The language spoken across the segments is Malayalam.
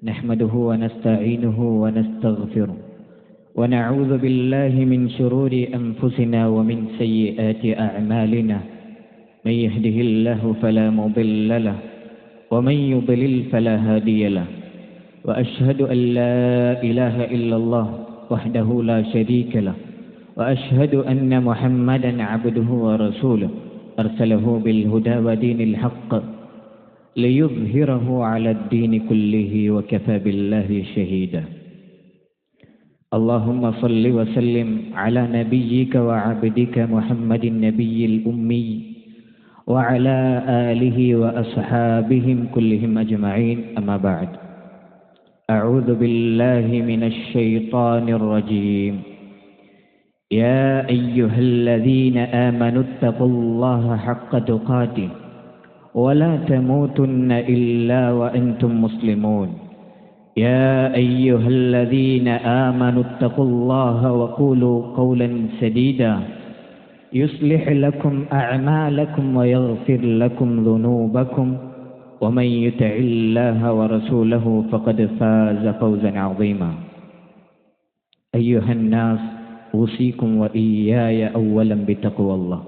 نحمده ونستعينه ونستغفره ونعوذ بالله من شرور أنفسنا ومن سيئات أعمالنا من يهده الله فلا مضل له ومن يضلل فلا هادي له وأشهد أن لا إله إلا الله وحده لا شريك له وأشهد أن محمدا عبده ورسوله أرسله بالهدى ودين الحق ليظهره على الدين كله وكفى بالله شهيدا. اللهم صل وسلم على نبيك وعبدك محمد النبي الأمي وعلى آله وأصحابهم كلهم أجمعين. أما بعد، أعوذ بالله من الشيطان الرجيم. يا أيها الذين آمنوا اتقوا الله حق تقاته ولا تموتن إلا وأنتم مسلمون. يا أيها الذين آمنوا اتقوا الله وقولوا قولا سديدا يصلح لكم أعمالكم ويغفر لكم ذنوبكم ومن يطع الله ورسوله فقد فاز فوزا عظيما. أيها الناس، أوصيكم وإياي أولا بتقوى الله.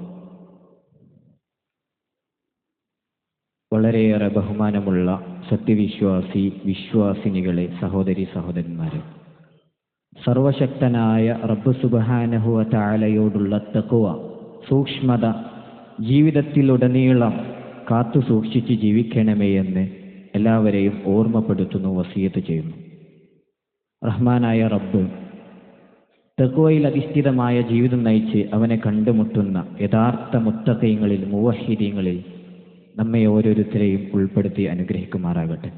വളരെയേറെ ബഹുമാനമുള്ള വിശ്വാസിനികളെ, സഹോദരി സഹോദരന്മാരെ, സർവശക്തനായ റബ്ബ് സുബ്ഹാനഹു വ തആലയോടുള്ള തഖ്വ, സൂക്ഷ്മത ജീവിതത്തിലുടനീളം കാത്തു സൂക്ഷിച്ച് ജീവിക്കണമേ എന്ന് എല്ലാവരെയും ഓർമ്മപ്പെടുത്തുന്നു, വസിയത്ത് ചെയ്യുന്നു. റഹ്മാനായ റബ്ബ് തഖ്വയിൽ അധിഷ്ഠിതമായ ജീവിതം നയിച്ച് അവനെ കണ്ടുമുട്ടുന്ന യഥാർത്ഥ മുത്തഖീങ്ങളിൽ, മുവഹ്ഹിദീങ്ങളിൽ നമ്മെ ഓരോരുത്തരെയും ഉൾപ്പെടുത്തി അനുഗ്രഹിക്കുമാറാകട്ടെ.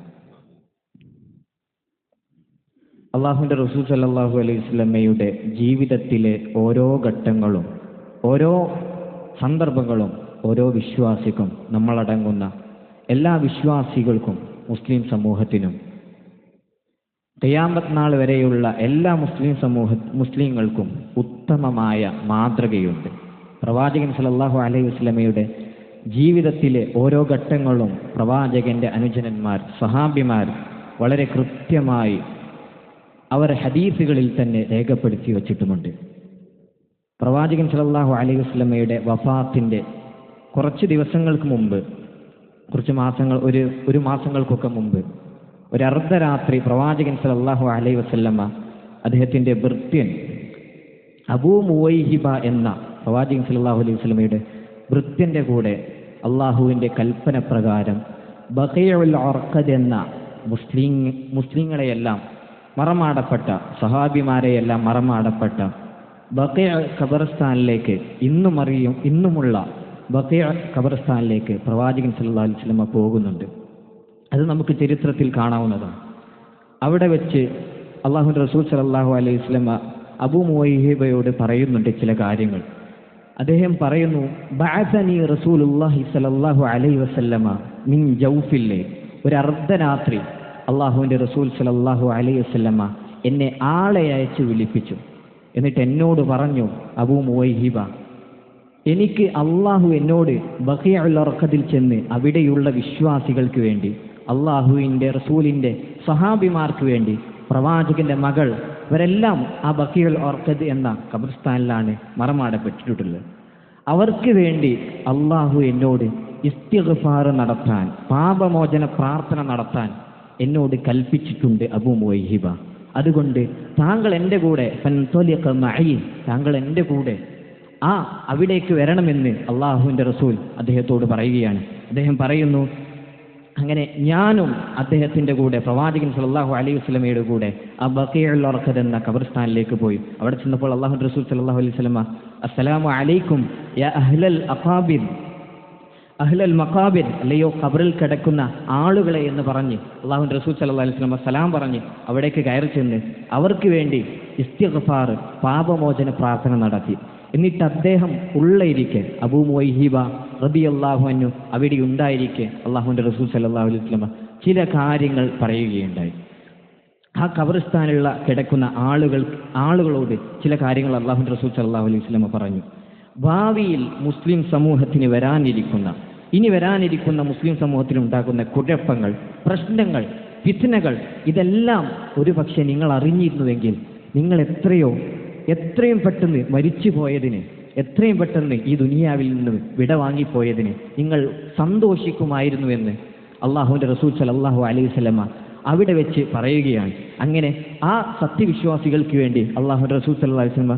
അള്ളാഹുവിൻ്റെ റസൂൽ സല്ലല്ലാഹു അലൈഹി വസല്ലമയുടെ ജീവിതത്തിലെ ഓരോ ഘട്ടങ്ങളും, ഓരോ സന്ദർഭങ്ങളും ഓരോ വിശ്വാസിക്കും, നമ്മളടങ്ങുന്ന എല്ലാ വിശ്വാസികൾക്കും, മുസ്ലിം സമൂഹത്തിനും, ഖിയാമത്ത് നാൾ വരെയുള്ള എല്ലാ മുസ്ലിങ്ങൾക്കും ഉത്തമമായ മാതൃകയുണ്ട്. പ്രവാചകൻ സല്ലല്ലാഹു അലൈഹി വസല്ലമയുടെ ജീവിതത്തിലെ ഓരോ ഘട്ടങ്ങളും പ്രവാചകന്റെ അനുജനന്മാർ, സഹാബിമാർ വളരെ കൃത്യമായി അവർ ഹദീസുകളിൽ തന്നെ രേഖപ്പെടുത്തി വച്ചിട്ടുമുണ്ട്. പ്രവാചകൻ സല്ലല്ലാഹു അലൈഹി വസല്ലമയുടെ വഫാത്തിന്റെ കുറച്ച് ദിവസങ്ങൾക്ക് മുമ്പ്, കുറച്ച് മാസങ്ങൾ, ഒരു മാസങ്ങൾക്കൊക്കെ മുമ്പ്, ഒരു അർദ്ധരാത്രി പ്രവാചകൻ സല്ലല്ലാഹു അലൈഹി വസല്ലമ അദ്ദേഹത്തിന്റെ ഭൃത്യൻ അബൂ മുവൈഹിബ എന്ന പ്രവാചകൻ സല്ലല്ലാഹു അലൈഹി വസല്ലമയുടെ ഭൃത്യന്റെ കൂടെ അള്ളാഹുവിൻ്റെ കൽപ്പന പ്രകാരം ബഖീഉൽ അർഖദ് എന്ന മുസ്ലിങ്ങളെയെല്ലാം മറമാടപ്പെട്ട, സഹാബിമാരെയെല്ലാം മറമാടപ്പെട്ട ബഖീഉ ഖബർസ്ഥാനിലേക്ക്, ഇന്നുമുള്ള ബഖീഉ ഖബർസ്ഥാനിലേക്ക് പ്രവാചകൻ സല്ലല്ലാഹു അലൈഹി വസല്ലമ പോകുന്നുണ്ട്. അത് നമുക്ക് ചരിത്രത്തിൽ കാണാവുന്നതാണ്. അവിടെ വെച്ച് അള്ളാഹുവിൻ്റെ റസൂൽ സല്ലല്ലാഹു അലൈഹി വസല്ലമ അബൂ മുവൈഹിബയോട് പറയുന്നുണ്ട് ചില കാര്യങ്ങൾ. അദ്ദേഹം പറയുന്നു, ബഅസനി റസൂലുള്ളാഹി സ്വല്ലല്ലാഹു അലൈഹി വസല്ലമ മിൻ ജൗഫിൽ ലൈൽ. ഒരു അർദ്ധരാത്രി അള്ളാഹുവിൻ്റെ റസൂൽ സ്വല്ലല്ലാഹു അലൈഹി വസല്ലമ എന്നെ ആളെ അയച്ച് വിളിപ്പിച്ചു. എന്നിട്ട് എന്നോട് പറഞ്ഞു, അബൂ മുവൈഹിബ, എനിക്ക് അള്ളാഹു എന്നോട് ബഖീഉൽ അർഖദിൽ ചെന്ന് അവിടെയുള്ള വിശ്വാസികൾക്ക് വേണ്ടി, അള്ളാഹുവിൻ്റെ റസൂലിൻ്റെ സഹാബിമാർക്ക് വേണ്ടി, പ്രവാചകന്റെ മകൾ ഇവരെല്ലാം ആ ബഖീഉൽ അർഖദ് എന്ന ഖബർസ്ഥാനിലാണ് മറമാടപ്പെട്ടിട്ടുള്ളത്. അവർക്ക് വേണ്ടി അള്ളാഹു എന്നോട് ഇസ്തിഗ്ഫാർ നടത്താൻ, പാപമോചന പ്രാർത്ഥന നടത്താൻ എന്നോട് കൽപ്പിച്ചിട്ടുണ്ട് അബൂ മുവൈഹിബ. അതുകൊണ്ട് താങ്കൾ എൻ്റെ കൂടെ, ഫൻതലിഖ മഅി, താങ്കൾ എൻ്റെ കൂടെ അവിടേക്ക് വരണമെന്ന് അള്ളാഹുവിൻ്റെ റസൂൽ അദ്ദേഹത്തോട് പറയുകയാണ്. അദ്ദേഹം പറയുന്നു, അങ്ങനെ ഞാനും അദ്ദേഹത്തിൻ്റെ കൂടെ, പ്രവാചകൻ സല്ലല്ലാഹു അലൈഹി വസല്ലമയുടെ കൂടെ ആ ബഖീഉൽ അർഖദ് എന്ന ഖബർസ്ഥാനിലേക്ക് പോയി. അവിടെ ചെന്നപ്പോൾ അള്ളാഹുവിൻ്റെ റസൂൽ സല്ലല്ലാഹു അലൈഹി വസല്ലമ, അസ്സലാമു അലൈക്കും യാ അഹ്ലൽ അഖാബിർ, അഹ്ലൽ മഖാബിർ, അല്ലയോ ഖബറിൽ കിടക്കുന്ന ആളുകളെ എന്ന് പറഞ്ഞ് അള്ളാഹുവിൻ്റെ റസൂൽ സല്ലല്ലാഹു അലൈഹി വസല്ലമ സലാം പറഞ്ഞ് അവിടേക്ക് കയറി ചെന്ന് അവർക്ക് വേണ്ടി ഇസ്തിഗ്ഫാർ, പാപമോചന പ്രാർത്ഥന നടത്തി. എന്നിട്ട് അദ്ദേഹം ഉള്ളയിരിക്കെ, അബൂ മുവൈഹിബ റളിയല്ലാഹു അൻഹു അവിടെ ഉണ്ടായിരിക്കെ അള്ളാഹുവിൻ്റെ റസൂൽ സല്ലല്ലാഹു അലൈഹി വസല്ലമ ചില കാര്യങ്ങൾ പറയുകയുണ്ടായി. ആ ഖബർസ്ഥാനിലുള്ള കിടക്കുന്ന ആളുകളോട് ചില കാര്യങ്ങൾ അള്ളാഹുവിൻ്റെ റസൂൽ സല്ലല്ലാഹു അലൈഹി വസല്ലമ പറഞ്ഞു. ഭാവിയിൽ മുസ്ലിം സമൂഹത്തിന് ഇനി വരാനിരിക്കുന്ന മുസ്ലിം സമൂഹത്തിന് ഉണ്ടാകുന്ന കുഴപ്പങ്ങൾ, പ്രശ്നങ്ങൾ ഫിത്നകൾ, ഇതെല്ലാം ഒരു പക്ഷേ നിങ്ങൾ അറിഞ്ഞിരുന്നുവെങ്കിൽ നിങ്ങൾ എത്രയും പെട്ടെന്ന് മരിച്ചു പോയതിന്, എത്രയും പെട്ടെന്ന് ഈ ദുനിയാവിൽ നിന്ന് വിട വാങ്ങിപ്പോയതിന് നിങ്ങൾ സന്തോഷിക്കുമായിരുന്നുവെന്ന് അള്ളാഹുവിൻ്റെ റസൂൽ സല്ലല്ലാഹു അലൈഹി വസല്ലമ അവിടെ വെച്ച് പറയുകയാണ്. അങ്ങനെ ആ സത്യവിശ്വാസികൾക്ക് വേണ്ടി അള്ളാഹുവിൻ്റെ റസൂൽ സല്ലല്ലാഹു അലൈഹി വസല്ലമ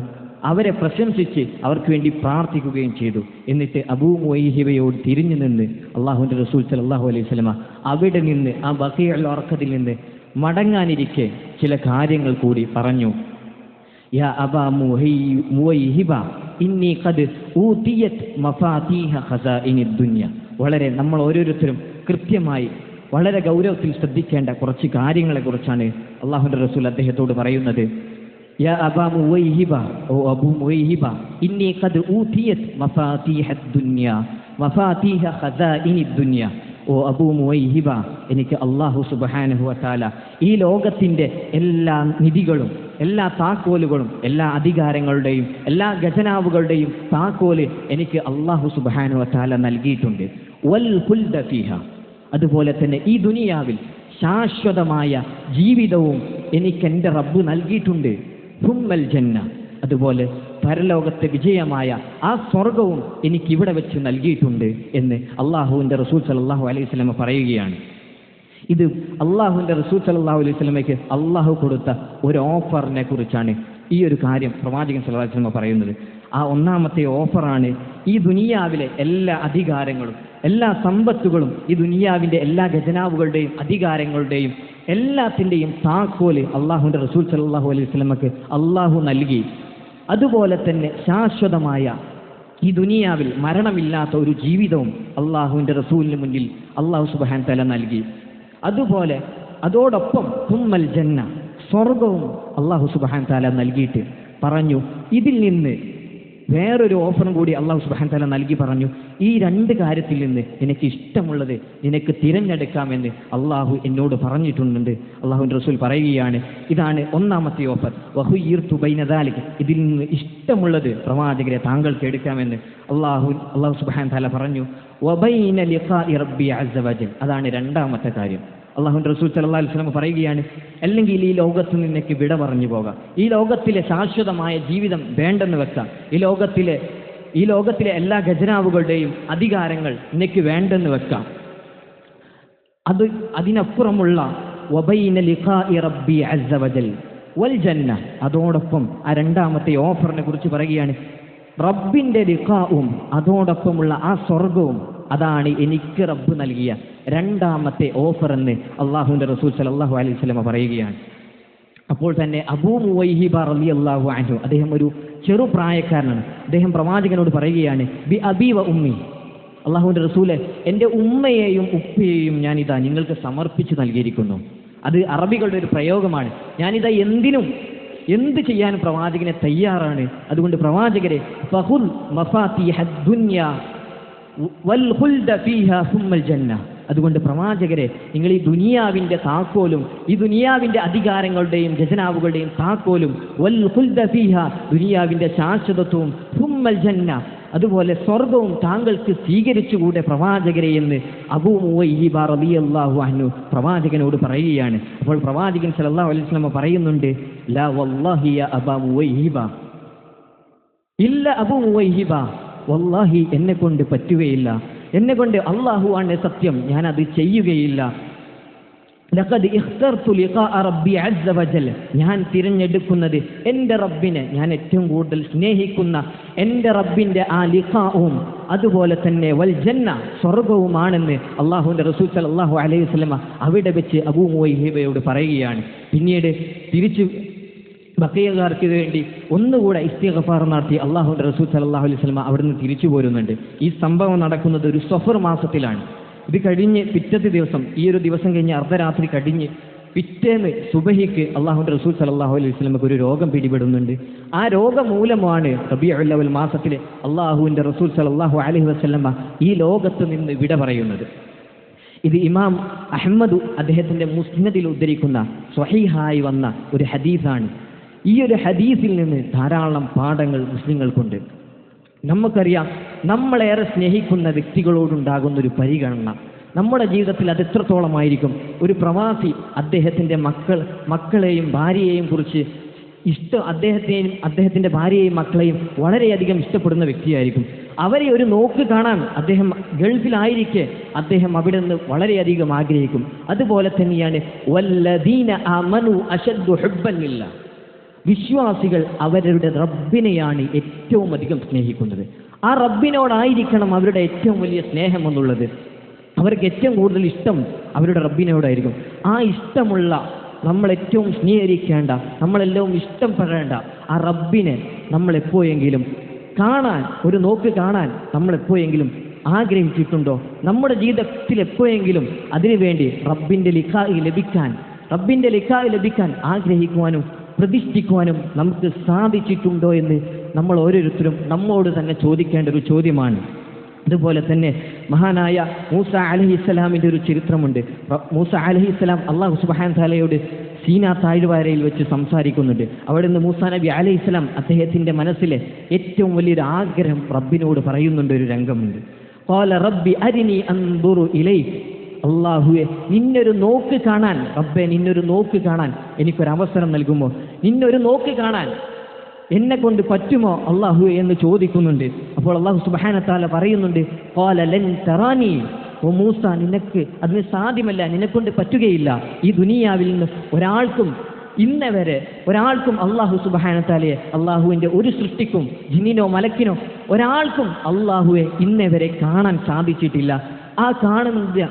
അവരെ പ്രശംസിച്ച് അവർക്ക് വേണ്ടി പ്രാർത്ഥിക്കുകയും ചെയ്തു. എന്നിട്ട് അബൂ മുവൈഹിബയോട് തിരിഞ്ഞു നിന്ന് അള്ളാഹുവിൻ്റെ റസൂൽ സല്ലല്ലാഹു അലൈഹി വസല്ലമ അവിടെ നിന്ന് ആ ബഖീഉൽ അർഖദിൽ നിന്ന് മടങ്ങാനിരിക്കെ ചില കാര്യങ്ങൾ കൂടി പറഞ്ഞു. യാ അബാ മുവൈഹിബ ഇന്നി ഖദ് ഊതിയത് മഫാതീഹ ഖസാഇനിദ് ദുനിയ. വളരെ നമ്മൾ ഓരോരുത്തരും കൃത്യമായി വളരെ ഗൗരവത്തിൽ ശ്രദ്ധിക്കേണ്ട കുറച്ച് കാര്യങ്ങളെക്കുറിച്ചാണ് അള്ളാഹുവിൻ്റെ റസൂൽ അദ്ദേഹത്തോട് പറയുന്നത്. യാ അബാ മുവൈഹിബ, ഓ അബൂ മുവൈഹിബ, ഇന്നി ഖദ് ഊതിയത് മഫാതീഹദ് ദുനിയ മഫാതീഹ ഖസാഇനിദ് ദുനിയ. ഓ അബൂ മുവൈഹിബ, എനിക്ക് അല്ലാഹു സുബ്ഹാനഹു വ തആല ഈ ലോകത്തിൻ്റെ എല്ലാ നിധികളും എല്ലാ താക്കോലുകളും എല്ലാ അധികാരങ്ങളുടെയും എല്ലാ ഖജനാവുകളുടെയും താക്കോല് എനിക്ക് അല്ലാഹു സുബ്ഹാനഹു വ തആല നൽകിയിട്ടുണ്ട്. വൽ ഖുൽദ ഫീഹ, അതുപോലെ തന്നെ ഈ ദുനിയാവിൽ ശാശ്വതമായ ജീവിതവും എനിക്ക് എൻ്റെ റബ്ബ് നൽകിയിട്ടുണ്ട്. ഹുമ്മൽ ജന്ന, അതുപോലെ പരലോകത്തെ വിജയമായ ആ സ്വർഗവും എനിക്കിവിടെ വെച്ച് നൽകിയിട്ടുണ്ട് എന്ന് അള്ളാഹുവിൻ്റെ റസൂൽ സല്ലല്ലാഹു അലൈഹി വസല്ലമ പറയുകയാണ്. ഇത് അള്ളാഹുവിൻ്റെ റസൂൽ സല്ലല്ലാഹു അലൈഹി വസല്ലമയ്ക്ക് അള്ളാഹു കൊടുത്ത ഒരു ഓഫറിനെ കുറിച്ചാണ് ഈ ഒരു കാര്യം പ്രവാചകൻ സല്ലല്ലാഹു അലൈഹി വസല്ലമ പറയുന്നത്. ആ ഒന്നാമത്തെ ഓഫറാണ് ഈ ദുനിയാവിലെ എല്ലാ അധികാരങ്ങളും എല്ലാ സമ്പത്തുകളും ഈ ദുനിയാവിൻ്റെ എല്ലാ ഖജനാവുകളുടെയും അധികാരങ്ങളുടെയും എല്ലാത്തിൻ്റെയും താക്കോല് അള്ളാഹുവിൻ്റെ റസൂൽ സല്ലല്ലാഹു അലൈഹി വസല്ലമക്ക് അള്ളാഹു നൽകി. അതുപോലെ തന്നെ ശാശ്വതമായ ഈ ദുനിയാവിൽ മരണമില്ലാത്ത ഒരു ജീവിതവും അള്ളാഹുവിൻ്റെ റസൂലിന് മുന്നിൽ അള്ളാഹു സുബ്ഹാനഹു തആല നൽകി. അതുപോലെ അതോടൊപ്പം ഹുമ്മൽ ജന്ന, സ്വർഗവും അള്ളാഹു സുബ്ഹാനഹു തആല നൽകിയിട്ട് പറഞ്ഞു. ഇതിൽ നിന്ന് വേറൊരു ഓഫറും കൂടി അള്ളാഹു സുബ്ഹാനഹു തആല നൽകി പറഞ്ഞു, ഈ രണ്ട് കാര്യത്തിൽ നിന്ന് എനിക്ക് ഇഷ്ടമുള്ളത് നിനക്ക് തിരഞ്ഞെടുക്കാമെന്ന് അള്ളാഹു എന്നോട് പറഞ്ഞിട്ടുണ്ട്. അള്ളാഹുവിൻ്റെ റസൂൽ പറയുകയാണ്, ഇതാണ് ഒന്നാമത്തെ ഓഫർ. വഹുയ്യിർതു ബൈന ദാലിക, ഇതിൽ നിന്ന് ഇഷ്ടമുള്ളത് പ്രവാചകരെ താങ്കൾക്ക് എടുക്കാമെന്ന് അള്ളാഹു സുബ്ഹാനഹു തആല പറഞ്ഞു. വബൈന ലിഖാഇ റബ്ബി അസ്സ വജൽ, അതാണ് രണ്ടാമത്തെ കാര്യം. അള്ളാഹുവിൻ്റെ റസൂൽ സല്ലല്ലാഹു അലൈഹി വസല്ലം പറയുകയാണ്, അല്ലെങ്കിൽ ഈ ലോകത്ത് നിന്നേക്ക് വിട പറഞ്ഞു പോകാം, ഈ ലോകത്തിലെ ശാശ്വതമായ ജീവിതം വേണ്ടെന്ന് വെക്കാം, ഈ ലോകത്തിലെ എല്ലാ ഖജനാവുകളുടെയും അധികാരങ്ങൾ നിനക്ക് വേണ്ടെന്ന് വെക്കാം. അതിനപ്പുറമുള്ള വബൈന ലിഖാഇ റബ്ബി അസ്സ വജൽ വൽ ജന്ന, അതോടൊപ്പം ആ രണ്ടാമത്തെ ഓഫറിനെ കുറിച്ച് പറയുകയാണ്, റബ്ബിൻ്റെ ലിഖാഉം അതോടൊപ്പമുള്ള ആ സ്വർഗവും, അതാണ് എനിക്ക് റബ്ബ് നൽകിയ രണ്ടാമത്തെ ഓഫർ എന്ന് അള്ളാഹുവിൻ്റെ റസൂൽ സല്ലല്ലാഹു അലൈഹി വസല്ലം പറയുകയാണ്. അപ്പോൾ തന്നെ അബൂ മുവൈഹിബ റളിയല്ലാഹു അൻഹു, അദ്ദേഹം ഒരു ചെറുപ്രായക്കാരനാണ്. അദ്ദേഹം പ്രവാചകനോട് പറയുകയാണ്, ബി അബി വ ഉമ്മി, അള്ളാഹുവിൻ്റെ റസൂലെ, എൻ്റെ ഉമ്മയെയും ഉപ്പയെയും ഞാനിതാ നിങ്ങൾക്ക് സമർപ്പിച്ച് നൽകിയിരിക്കുന്നു. അത് അറബികളുടെ ഒരു പ്രയോഗമാണ്. ഞാനിതാ എന്ത് ചെയ്യാനും പ്രവാചകനെ തയ്യാറാണ്. അതുകൊണ്ട് പ്രവാചകരെ ഫഖുൽ മഫാത്തിഹദ് ദുനിയ വൽ ഖുൽദ ഫീഹാ സുമ്മൽ ജന്ന, അതുകൊണ്ട് പ്രവാചകരെ നിങ്ങൾ ഈ ദുനിയാവിൻ്റെ താക്കോലും ഈ ദുനിയാവിൻ്റെ അധികാരങ്ങളുടെയും ഖജനാവുകളുടെയും താക്കോലും വൽ ഖുൽദ ഫീഹാ, ദുനിയാവിൻ്റെ ശാശ്വതത്വവും സുമ്മൽ ജന്ന, അതുപോലെ സ്വർഗവും താങ്കൾക്ക് സ്വീകരിച്ചുകൂടെ പ്രവാചകരെ എന്ന് അബൂ മുവൈഹിബ റളിയല്ലാഹു അൻഹു പ്രവാചകനോട് പറയുകയാണ്. അപ്പോൾ പ്രവാചകൻ സല്ലല്ലാഹു അലൈഹി വസല്ലം പറയുന്നുണ്ട്, ലാ വല്ലാഹി യാ അബാ മുവൈഹിബ, ഇല്ല അബൂ മുവൈഹിബ, വല്ലാഹി എന്നെ കൊണ്ട് പറ്റുകയില്ല, എന്നെ കൊണ്ട് അല്ലാഹു ആണ് സത്യം, ഞാനത് ചെയ്യുകയില്ല. ലഖദ് ഇഖ്തർതു ലിഖാഅ റബ്ബി അസ്സ വജൽ, ഞാൻ തിരഞ്ഞെടുക്കുന്നത് എൻ്റെ റബ്ബിനെ, ഞാൻ ഏറ്റവും കൂടുതൽ സ്നേഹിക്കുന്ന എൻ്റെ റബ്ബിൻ്റെ ആ ലിഖാഉം അതുപോലെ തന്നെ വൽ ജന്ന, സ്വർഗവുമാണെന്ന് അള്ളാഹുവിൻ്റെ റസൂൽ സല്ലല്ലാഹു അലൈഹി വസല്ലം അവിടെ വെച്ച് അബൂ മുവൈഹിബയോട് പറയുകയാണ്. പിന്നീട് തിരിച്ചു ബഖീഅക്കാർക്ക് വേണ്ടി ഒന്നുകൂടെ ഇസ്തിഗ്ഫാർ നടത്തി അള്ളാഹുവിൻ്റെ റസൂൽ സല്ലല്ലാഹു അലൈഹി വസല്ലം അവിടുന്ന് തിരിച്ചു പോരുന്നുണ്ട്. ഈ സംഭവം നടക്കുന്നത് ഒരു സഫർ മാസത്തിലാണ്. ഇത് കഴിഞ്ഞ് പിറ്റത്തെ ദിവസം, ഈ ഒരു ദിവസം കഴിഞ്ഞ് അർദ്ധരാത്രി കഴിഞ്ഞ് പിറ്റേന്ന് സുബഹിക്ക് അള്ളാഹുവിൻ്റെ റസൂൽ സല്ലല്ലാഹു അലൈഹി വസല്ലമക്ക് ഒരു രോഗം പിടിപെടുന്നുണ്ട്. ആ രോഗം മൂലമാണ് റബീഉൽ അവ്വൽ മാസത്തിൽ അള്ളാഹുവിൻ്റെ റസൂൽ സല്ലല്ലാഹു അലൈഹി വസല്ലമ ഈ ലോകത്ത് നിന്ന് വിട പറയുന്നത്. ഇത് ഇമാം അഹ്മദ് അദ്ദേഹത്തിൻ്റെ മുസ്നദിൽ ഉദ്ധരിക്കുന്ന സ്വഹീഹായി വന്ന ഒരു ഹദീസാണ്. ഈ ഒരു ഹദീസിൽ നിന്ന് ധാരാളം പാഠങ്ങൾ മുസ്ലിങ്ങൾക്കുണ്ട്. നമുക്കറിയാം, നമ്മളേറെ സ്നേഹിക്കുന്ന വ്യക്തികളോടുണ്ടാകുന്നൊരു പരിഗണന, നമ്മുടെ ജീവിതത്തിൽ അത് എത്രത്തോളമായിരിക്കും? ഒരു പ്രവാസി അദ്ദേഹത്തിൻ്റെ മക്കളെയും ഭാര്യയെയും കുറിച്ച് അദ്ദേഹത്തിൻ്റെ ഭാര്യയെയും മക്കളെയും വളരെയധികം ഇഷ്ടപ്പെടുന്ന വ്യക്തിയായിരിക്കും. അവരെ ഒരു നോക്ക് കാണാൻ അദ്ദേഹം ഗൾഫിലായിരിക്കെ അദ്ദേഹം അവിടെ നിന്ന് വളരെയധികം ആഗ്രഹിക്കും. അതുപോലെ തന്നെയാണ് വല്ലദീന ആമനു അശദ്ദു ഹുബ്ബൻ ലില്ലാ, വിശ്വാസികൾ അവരുടെ റബ്ബിനെയാണ് ഏറ്റവും അധികം സ്നേഹിക്കുന്നത്. ആ റബ്ബിനോടായിരിക്കണം അവരുടെ ഏറ്റവും വലിയ സ്നേഹം എന്നുള്ളത്. അവർക്ക് ഏറ്റവും കൂടുതൽ ഇഷ്ടം അവരുടെ റബ്ബിനോടായിരിക്കും. ആ ഇഷ്ടമുള്ള, നമ്മൾ ഏറ്റവും സ്നേഹിക്കേണ്ട, നമ്മളെല്ലാം ഇഷ്ടപ്പെടേണ്ട ആ റബ്ബിനെ നമ്മൾ എപ്പോഴെങ്കിലും കാണാൻ, ഒരു നോക്ക് കാണാൻ നമ്മൾ എപ്പോഴെങ്കിലും ആഗ്രഹിച്ചിട്ടുണ്ടോ? നമ്മുടെ ജീവിതത്തിൽ എപ്പോഴെങ്കിലും അതിനുവേണ്ടി റബ്ബിൻ്റെ ലിഖാഇ ലഭിക്കാൻ ആഗ്രഹിക്കുവാനും പ്രതിഷ്ഠിക്കുവാനും നമുക്ക് സാധിച്ചിട്ടുണ്ടോ എന്ന് നമ്മൾ ഓരോരുത്തരും നമ്മോട് തന്നെ ചോദിക്കേണ്ട ഒരു ചോദ്യമാണ്. അതുപോലെ തന്നെ മഹാനായ മൂസ അലൈഹിസ്സലാമിൻ്റെ ഒരു ചരിത്രമുണ്ട്. മൂസ അലൈഹിസ്സലാം അല്ലാഹു സുബ്ഹാനഹു തആലയോട് സീനാ താഴ്വരയിൽ വെച്ച് സംസാരിക്കുന്നുണ്ട്. അവിടെ നിന്ന് മൂസാ നബി അലൈഹിസ്സലാം അദ്ദേഹത്തിൻ്റെ മനസ്സിലെ ഏറ്റവും വലിയൊരു ആഗ്രഹം റബ്ബിനോട് പറയുന്നുണ്ട്. ഒരു രംഗമുണ്ട്. ഖാല റബ്ബി അരിനി അൻദുറു ഇലൈക്, അല്ലാഹുവേ നിന്നൊരു നോക്ക് കാണാൻ, റബ്ബേ നിന്നൊരു നോക്ക് കാണാൻ എനിക്കൊരവസരം നൽകുമോ? നിന്നൊരു നോക്ക് കാണാൻ എന്നെ കൊണ്ട് പറ്റുമോ അല്ലാഹു എന്ന് ചോദിക്കുന്നുണ്ട്. അപ്പോൾ അല്ലാഹു സുബ്ഹാനഹു തആല പറയുന്നുണ്ട്, ഖാല ലൻ തറാനി, ഓ മൂസ നിനക്ക് അതിന് സാധ്യമല്ല, നിന്നെക്കൊണ്ട് പറ്റുകയില്ല. ഈ ദുനിയാവിൽ നിന്ന് ഒരാൾക്കും ഇന്നേ വരെ ഒരാൾക്കും അല്ലാഹു സുബ്ഹാനഹു തആലയെ, അല്ലാഹുവിൻ്റെ ഒരു സൃഷ്ടിക്കും, ജിന്നിനോ മലക്കിനോ ഒരാൾക്കും അല്ലാഹുവെ ഇന്നേ വരെ കാണാൻ സാധിച്ചിട്ടില്ല. ആ കാണുന്നത്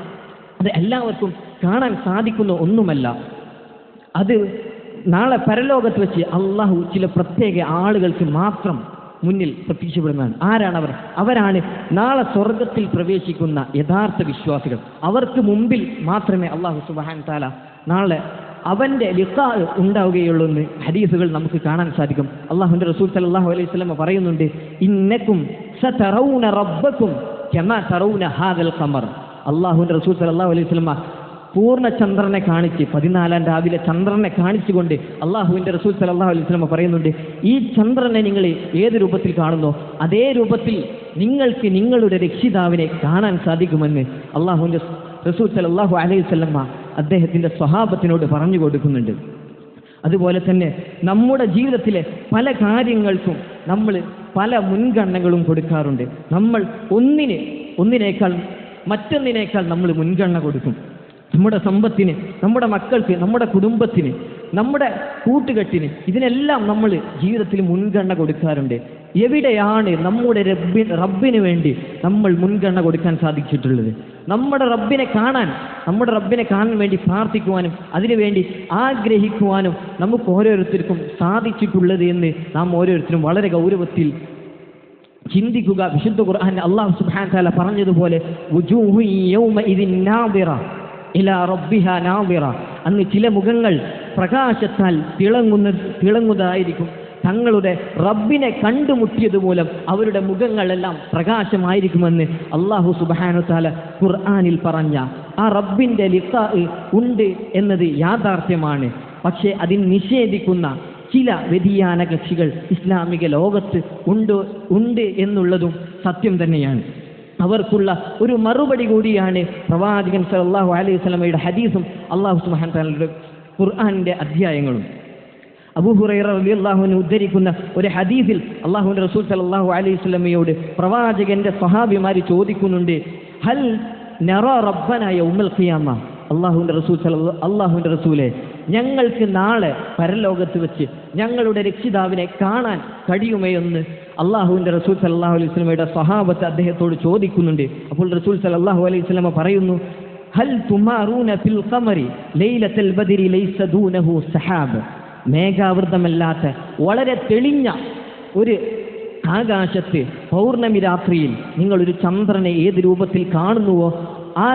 അത് എല്ലാവർക്കും കാണാൻ സാധിക്കുന്ന ഒന്നുമല്ല. അത് നാളെ പരലോകത്ത് വെച്ച് അള്ളാഹു ചില പ്രത്യേക ആളുകൾക്ക് മാത്രം മുന്നിൽ പ്രത്യക്ഷപ്പെടുന്നതാണ്. ആരാണവർ? അവരാണ് നാളെ സ്വർഗത്തിൽ പ്രവേശിക്കുന്ന യഥാർത്ഥ വിശ്വാസികൾ. അവർക്ക് മുമ്പിൽ മാത്രമേ അള്ളാഹു സുബ്ഹാനഹു തആല നാളെ അവൻ്റെ ലിഖാ ഉണ്ടാവുകയുള്ളൂ എന്ന് ഹദീസുകൾ നമുക്ക് കാണാൻ സാധിക്കും. അള്ളാഹുവിൻ്റെ റസൂൽ സല്ലല്ലാഹു അലൈഹി വസല്ലം പറയുന്നുണ്ട്, ഇന്നക്കും സതറൗന റബ്ബക്കും കമാ തറൗന ഹാദൽ ഖമർ. അള്ളാഹുവിൻ്റെ റസൂൽ സല്ലല്ലാഹു അലൈഹി വസല്ലം പൂർണ്ണ ചന്ദ്രനെ കാണിച്ച്, 14 രാവിലെ ചന്ദ്രനെ കാണിച്ചുകൊണ്ട് അള്ളാഹുവിൻ്റെ റസൂൽ സല്ലല്ലാഹു അലൈഹി വസല്ലം പറയുന്നുണ്ട്, ഈ ചന്ദ്രനെ നിങ്ങൾ ഏത് രൂപത്തിൽ കാണുന്നോ അതേ രൂപത്തിൽ നിങ്ങൾക്ക് നിങ്ങളുടെ രക്ഷിതാവിനെ കാണാൻ സാധിക്കുമെന്ന് അള്ളാഹുവിൻ്റെ റസൂൽ സല്ലല്ലാഹു അലൈഹി വസല്ലം അദ്ദേഹത്തിൻ്റെ സ്വഹാബത്തിനോട് പറഞ്ഞു കൊടുക്കുന്നുണ്ട്. അതുപോലെ തന്നെ നമ്മുടെ ജീവിതത്തിലെ പല കാര്യങ്ങൾക്കും നമ്മൾ പല മുൻഗണനകളും കൊടുക്കാറുണ്ട്. നമ്മൾ ഒന്നിനേക്കാൾ മറ്റൊന്നിനേക്കാൾ നമ്മൾ മുൻഗണന കൊടുക്കും. നമ്മുടെ സമ്പത്തിന്, നമ്മുടെ മക്കൾക്ക്, നമ്മുടെ കുടുംബത്തിന്, നമ്മുടെ കൂട്ടുകെട്ടിന്, ഇതിനെല്ലാം നമ്മൾ ജീവിതത്തിൽ മുൻഗണന കൊടുക്കാറുണ്ട്. എവിടെയാണ് നമ്മുടെ റബ്ബിന് വേണ്ടി നമ്മൾ മുൻഗണന കൊടുക്കാൻ സാധിച്ചിട്ടുള്ളത്? നമ്മുടെ റബ്ബിനെ കാണാൻ വേണ്ടി പ്രാർത്ഥിക്കുവാനും അതിനുവേണ്ടി ആഗ്രഹിക്കുവാനും നമുക്ക് ഓരോരുത്തർക്കും സാധിച്ചിട്ടുള്ളത് എന്ന് നാം ഓരോരുത്തരും വളരെ ഗൗരവത്തിൽ ചിന്തിക്കുക. വിശുദ്ധ ഖുർആൻ അല്ലാഹു സുബ്ഹാനഹു തആല പറഞ്ഞതുപോലെ വുജൂഹു യൗമഇദിൻ നാദിറ ഇലാ റബ്ബിഹാ നാദിറ, അന്ന് ചില മുഖങ്ങൾ പ്രകാശത്താൽ തിളങ്ങുന്നതായിരിക്കും. തങ്ങളുടെ റബ്ബിനെ കണ്ടുമുട്ടിയത് മൂലം അവരുടെ മുഖങ്ങളെല്ലാം പ്രകാശമായിരിക്കുമെന്ന് അല്ലാഹു സുബ്ഹാനഹു തആല ഖുർആനിൽ പറഞ്ഞ ആ റബ്ബിൻ്റെ ലിഖാ ഉണ്ട് എന്നത് യാഥാർത്ഥ്യമാണ്. പക്ഷേ അതിന് നിഷേധിക്കുന്ന ചില വ്യതിയാന കക്ഷികൾ ഇസ്ലാമിക ലോകത്ത് ഉണ്ട് എന്നുള്ളതും സത്യം തന്നെയാണ്. അവർക്കുള്ള ഒരു മറുപടി കൂടിയാണ് പ്രവാചകൻ സല്ലല്ലാഹു അലൈഹി വസല്ലമയുടെ ഹദീസും അല്ലാഹു സുബ്ഹാനഹു തആലയുടെ ഖുർആനിൻ്റെ അധ്യായങ്ങളും. അബൂ ഹുറൈറ റളിയല്ലാഹു അൻഹു ഉദ്ധരിക്കുന്ന ഒരു ഹദീസിൽ അല്ലാഹുവിൻ്റെ റസൂൽ സല്ലല്ലാഹു അലൈഹി വസല്ലമയോട് പ്രവാചകന്റെ സ്വഹാബിമാർ ചോദിക്കുന്നുണ്ട്, ഹൽ നറാ റബ്ബനാ യൗമൽ ഖിയാമ, അല്ലാഹുവിൻ്റെ റസൂലെ ഞങ്ങൾക്ക് നാളെ പരലോകത്ത് വെച്ച് ഞങ്ങളുടെ രക്ഷിതാവിനെ കാണാൻ കഴിയുമേയെന്ന് അല്ലാഹുവിൻ്റെ റസൂൽ സല്ലല്ലാഹു അലൈഹി വസല്ലമയുടെ സ്വഹാബത്ത് അദ്ദേഹത്തോട് ചോദിക്കുന്നുണ്ട്. അപ്പോൾ റസൂൽ സല്ലല്ലാഹു അലൈഹി വസല്ലമ പറയുന്നു, ഹൽ തുമാറൂന ഫിൽ ഖമരി ലൈലത്തുൽ ബദ്രി ലൈസ ദൂനഹു സഹാബ്, മേഘാവൃതമല്ലാത്ത വളരെ തെളിഞ്ഞ ഒരു ആകാശത്ത് പൗർണമി രാത്രിയിൽ നിങ്ങളൊരു ചന്ദ്രനെ ഏത് രൂപത്തിൽ കാണുന്നുവോ, ആ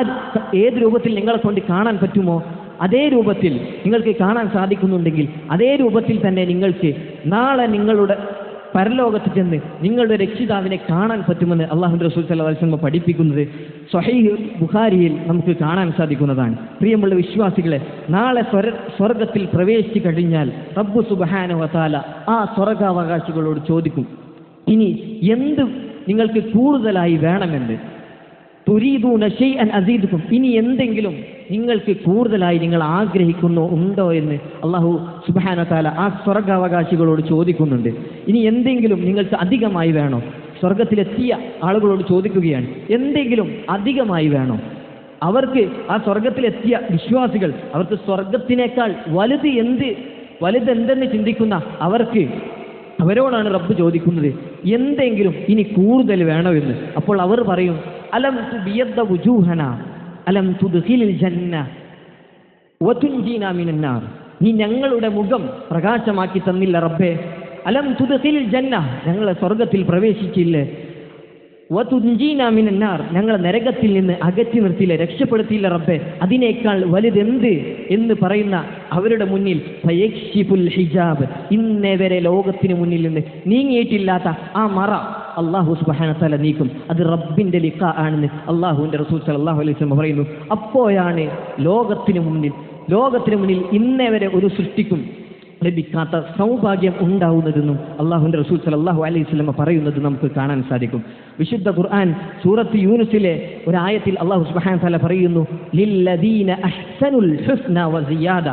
ഏത് രൂപത്തിൽ നിങ്ങളെ കൊണ്ട് കാണാൻ പറ്റുമോ അതേ രൂപത്തിൽ നിങ്ങൾക്ക് കാണാൻ സാധിക്കുന്നുണ്ടെങ്കിൽ അതേ രൂപത്തിൽ തന്നെ നിങ്ങൾക്ക് നാളെ നിങ്ങളുടെ പരലോകത്ത് ചെന്ന് നിങ്ങളുടെ രക്ഷിതാവിനെ കാണാൻ പറ്റുമെന്ന് അല്ലാഹുവിൻ്റെ റസൂൽ സല്ലല്ലാഹു അലൈഹി വസല്ലം പഠിപ്പിക്കുന്നത് സ്വഹീഹ് ബുഖാരിയിൽ നമുക്ക് കാണാൻ സാധിക്കുന്നതാണ്. പ്രിയമുള്ള വിശ്വാസികളെ, നാളെ സ്വർഗത്തിൽ പ്രവേശിച്ചു കഴിഞ്ഞാൽ റബ്ബ് സുബ്ഹാനഹു വ തആല ആ സ്വർഗാവകാശികളോട് ചോദിക്കും, ഇനി എന്ത് നിങ്ങൾക്ക് കൂടുതലായി വേണമെന്ന്. തുരീദൂന ശൈഅൻ അസീദുക്കും, ഇനി എന്തെങ്കിലും നിങ്ങൾക്ക് കൂടുതലായി നിങ്ങൾ ആഗ്രഹിക്കുന്നു ഉണ്ടോ എന്ന് അല്ലാഹു സുബ്ഹാനഹു വ തആല ആ സ്വർഗാവകാശികളോട് ചോദിക്കുന്നുണ്ട്. ഇനി എന്തെങ്കിലും നിങ്ങൾക്ക് അധികമായി വേണോ? സ്വർഗത്തിലെത്തിയ ആളുകളോട് ചോദിക്കുകയാണ്, എന്തെങ്കിലും അധികമായി വേണോ? അവർക്ക് ആ സ്വർഗത്തിലെത്തിയ വിശ്വാസികൾ, അവർക്ക് സ്വർഗത്തിനേക്കാൾ വലുതെന്തെന്ന് ചിന്തിക്കുന്ന അവരോടാണ് റബ്ബ് ചോദിക്കുന്നത്, എന്തെങ്കിലും ഇനി കൂടുതൽ വേണോ എന്ന്. അപ്പോൾ അവർ പറയും, അലം തുബിയദ്ദ വുജൂഹന അലം തുദ്ഖിലിൽ ജന്ന വതുൻജീനാ മിനൻ നാർ, നീ ഞങ്ങളുടെ മുഖം പ്രകാശമാക്കി തന്നില്ല റബ്ബേ. അലം തുദ്ഖിലിൽ ജന്ന, ഞങ്ങളെ സ്വർഗത്തിൽ പ്രവേശിച്ചില്ലേ. വതുൻജീനാ മിനൻ നാർ, ഞങ്ങളെ നരകത്തിൽ നിന്ന് അകറ്റി നിർത്തിയില്ല, രക്ഷപ്പെടുത്തിയില്ല റബ്ബേ. അതിനേക്കാൾ വലുതെന്ത് എന്ന് പറയുന്ന അവരുടെ മുന്നിൽ ഫയക്ഷിഫുൽ ഹിജാബ്, ഇന്നേ വരെ ലോകത്തിന് മുന്നിൽ നിന്ന് നീങ്ങിയിട്ടില്ലാത്ത ആ മറ അല്ലാഹു സുബ്ഹാനഹു വ തആല നീക്കും. അത് റബ്ബിന്റെ ലിഖാ ആണെന്ന് അല്ലാഹുവിന്റെ റസൂൽ സല്ലല്ലാഹു അലൈഹി വസല്ലം പറയുന്നു. അപ്പോഴാണ് ലോകത്തിന് മുന്നിൽ ഇന്നേ വരെ ഒരു സൃഷ്ടിക്കും ലഭിക്കാത്ത സൗഭാഗ്യം ഉണ്ടാവുന്നതെന്നും അല്ലാഹുവിന്റെ റസൂൽ സല്ലല്ലാഹു അലൈഹി വസല്ലം പറയുന്നത് നമുക്ക് കാണാൻ സാധിക്കും. വിശുദ്ധ ഖുർആൻ സൂറത്ത് യൂനുസിലെ ഒരു ആയത്തിൽ അല്ലാഹു സുബ്ഹാനഹു വ തആല പറയുന്നു, ലില്ലദീന അഹ്സനുൽ ഹുസ്ന വസിയാദ,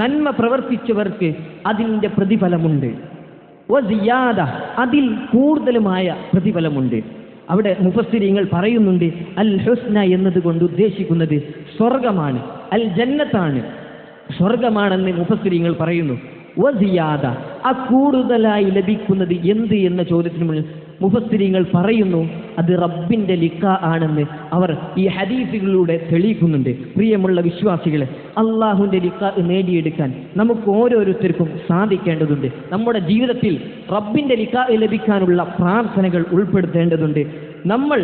നന്മ പ്രവർത്തിച്ചവർക്ക് അതിൻ്റെ പ്രതിഫലമുണ്ട്. വസിയാദ, അതിൽ കൂടുതലുമായ പ്രതിഫലമുണ്ട്. അവിടെ മുഫസ്സിരീങ്ങൾ പറയുന്നുണ്ട്, അൽ ഹുസ്ന എന്നതുകൊണ്ട് ഉദ്ദേശിക്കുന്നത് സ്വർഗമാണ്, അൽ ജന്നത്താണ്, സ്വർഗമാണെന്ന് മുഫസ്സിരീങ്ങൾ പറയുന്നു. വസിയാദ, ആ കൂടുതലായി ലഭിക്കുന്നത് എന്ത് എന്ന ചോദ്യത്തിന് മുഫസ്സിരീങ്ങൾ പറയുന്നു, അത് റബ്ബിന്റെ ലിഖാ ആണെന്ന് അവർ ഈ ഹദീസുകളിലൂടെ തെളിയിക്കുന്നുണ്ട്. പ്രിയമുള്ള വിശ്വാസികളെ, അള്ളാഹുവിന്റെ ലിഖാ നേടിയെടുക്കാൻ നമുക്ക് ഓരോരുത്തർക്കും സാധിക്കേണ്ടതുണ്ട്. നമ്മുടെ ജീവിതത്തിൽ റബ്ബിന്റെ ലിഖാ ലഭിക്കാനുള്ള പ്രാർത്ഥനകൾ ഉൾപ്പെടുത്തേണ്ടതുണ്ട്. നമ്മൾ